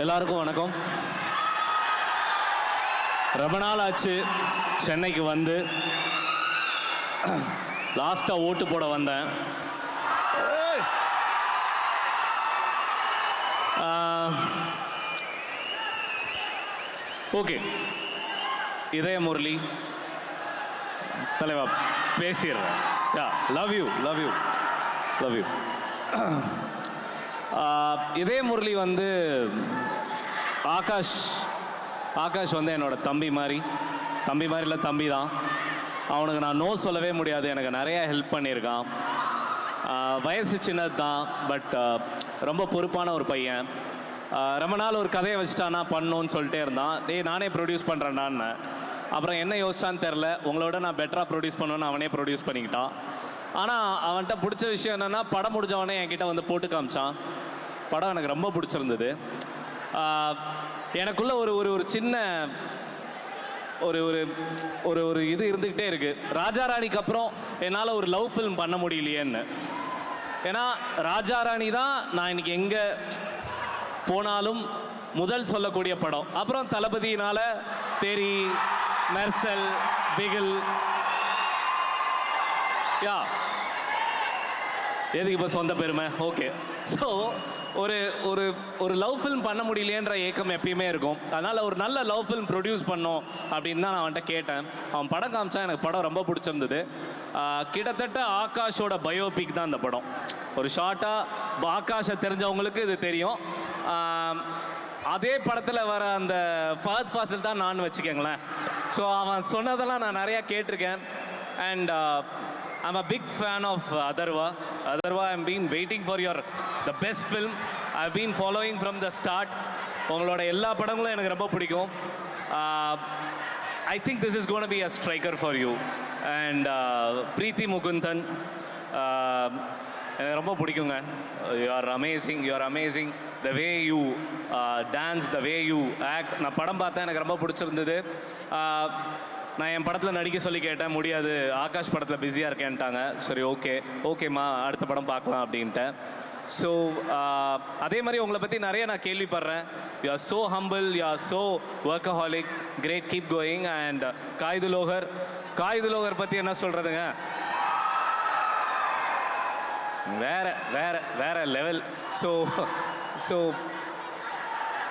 எல்லாருக்கும் வணக்கம். ரொம்ப நாள் ஆச்சு சென்னைக்கு வந்து. லாஸ்ட்டாக ஓட்டு போட வந்தேன். ஓகே, இதய முரளி தலைவா பேசிடுறேன். Love you love you love you. Idhaya Murali வந்து ஆகாஷ் வந்து என்னோட தம்பி மாதிரி இல்லை, தம்பி தான். அவனுக்கு நான் நோ சொல்லவே முடியாது. எனக்கு நிறையா ஹெல்ப் பண்ணியிருக்கான். வயசு சின்னது தான், பட் ரொம்ப பொறுப்பான ஒரு பையன். ரொம்ப நாள் ஒரு கதையை வச்சுட்டானா பண்ணணும்னு சொல்லிட்டே இருந்தான். நானே ப்ரொடியூஸ் பண்ணுறேன்னான்னு. அப்புறம் என்ன யோசிச்சான்னு தெரில, உங்களோட நான் பெட்டராக ப்ரொடியூஸ் பண்ணுவேன்னு அவனே ப்ரொடியூஸ் பண்ணிக்கிட்டான். ஆனால் அவன்கிட்ட பிடிச்ச விஷயம் என்னென்னா, படம் முடிஞ்சவனே என்கிட்ட வந்து போட்டு காமிச்சான். படம் எனக்கு ரொம்ப பிடிச்சிருந்தது. எனக்குள்ள ஒரு சின்ன ஒரு ஒரு ஒரு இது இருந்துக்கிட்டே இருக்குது. ராஜாராணிக்கு அப்புறம் என்னால் ஒரு லவ் ஃபில்ம் பண்ண முடியலையேன்னு. ஏன்னா ராஜாராணி தான் நான் இன்னைக்கு எங்கே போனாலும் முதல் சொல்லக்கூடிய படம். அப்புறம் தளபதியினால் தேரி, மெர்சல், பிகில், எதுக்கு இப்போ சொந்த பெருமை. ஓகே, ஸோ ஒரு ஒரு ஒரு லவ் ஃபில்ம் பண்ண முடியலையேன்ற ஏக்கம் எப்பயுமே இருக்கும். அதனால் ஒரு நல்ல லவ் ஃபில்ம் ப்ரொடியூஸ் பண்ணோம் அப்படின்னு தான் நான் அவன்கிட்ட கேட்டேன். அவன் படம் காமிச்சா. எனக்கு படம் ரொம்ப பிடிச்சிருந்தது. கிட்டத்தட்ட ஆகாஷோட பயோபிக் தான் இந்த படம். ஒரு ஷார்ட்டாக ஆகாஷை தெரிஞ்சவங்களுக்கு இது தெரியும். அதே படத்தில் வர அந்த ஃபஹத் ஃபாசில் தான் நான் வச்சுக்கோங்களேன். ஸோ அவன் சொன்னதெல்லாம் நான் நிறையா கேட்டிருக்கேன். And I'm a big fan of Atharva. I've been waiting for the best film. I've been following from the start. உங்களோட எல்லா படங்களும் எனக்கு ரொம்ப பிடிக்கும். I think this is going to be a striker for you. And Preeti Mukundan, எனக்கு ரொம்ப பிடிக்குங்க. You are amazing. The way you dance, the way you act. நான் படம் பார்த்தேன், எனக்கு ரொம்ப பிடிச்சிருந்தது. நான் என் படத்தில் நடிக்க சொல்லி கேட்டேன், முடியாது, ஆகாஷ் படத்தில் பிஸியாக இருக்கேன்ட்டாங்க. சரி, ஓகேம்மா, அடுத்த படம் பார்க்கலாம் அப்படின்ட்டு. ஸோ அதே மாதிரி உங்களை பற்றி நிறைய நான் கேள்விப்படுறேன். You are so humble, you are so workaholic, great, keep going. And காய்துலோகர் பற்றி என்ன சொல்கிறதுங்க, வேற லெவல். ஸோ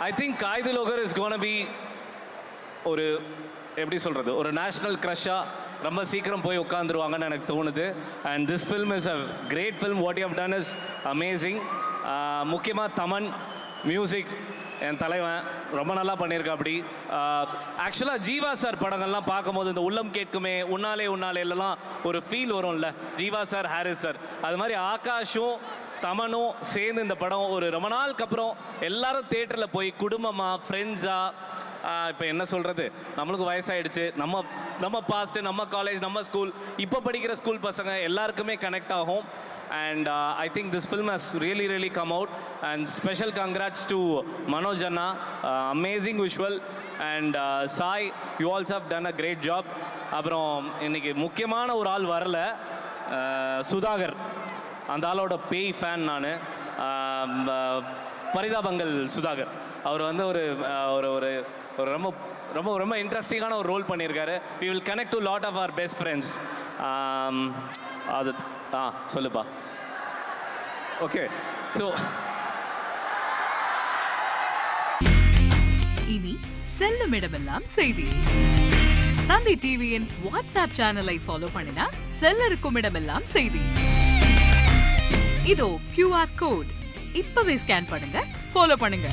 ஐ திங்க் காய்துலோகர் இஸ் கோனா பி ஒரு எப்படி சொல்கிறது, ஒரு நேஷ்னல் க்ரஷ்ஷாக ரொம்ப சீக்கிரம் போய் உட்காந்துருவாங்கன்னு எனக்கு தோணுது. And this film is a great film. What you have done is amazing. முக்கியமாக தமன் மியூசிக், என் தலைவன் ரொம்ப நல்லா பண்ணியிருக்கா. அப்படி ஆக்சுவலாக ஜீவா சார் படங்கள்லாம் பார்க்கும்போது இந்த உள்ளம் கேட்குமே, உன்னாலேலாம் ஒரு ஃபீல் வரும்ல, ஜீவா சார், ஹாரிஸ் சார். அது மாதிரி ஆகாஷும் தமனும் சேர்ந்து இந்த படம் ஒரு ரொம்ப நாளுக்கு அப்புறம் எல்லாரும் தேட்டரில் போய் குடும்பமாக, ஃப்ரெண்ட்ஸாக, இப்போ என்ன சொல்கிறது, நம்மளுக்கு வயசாகிடுச்சு, நம்ம பாஸ்ட்டு, நம்ம காலேஜ், நம்ம ஸ்கூல், இப்போ படிக்கிற ஸ்கூல் பசங்க எல்லாருக்குமே கனெக்ட் ஆகும். And I think this film has really come out. And special congrats to Manoj அண்ணா, amazing visual. And Sai, you also have done a great job. அப்புறம் இன்னைக்கு முக்கியமான ஒரு ஆள் வரல, சுதாகர். அந்த ஆளோட பேய் ஃபேன் நான். பரிதாபங்கள் சுதாகர், அவர் வந்து ஒரு ரொம்ப ரொம்ப ரொம்ப இன்ட்ரெஸ்டிங்கான ஒரு ரோல் பண்ணியிருக்காரு. We will connect to lot of our best friends. அது சொல்லுப்பா. ஓகே, ஸோ இனி செல்லும் இடமெல்லாம் செய்தி. தந்தி டிவியின் வாட்ஸ்அப் சேனலை ஃபாலோ பண்ணினா செல்ல இருக்கும் இடமெல்லாம் செய்தி. இதோ QR கோட், இப்பவே ஸ்கேன் பண்ணுங்க, ஃபாலோ பண்ணுங்க.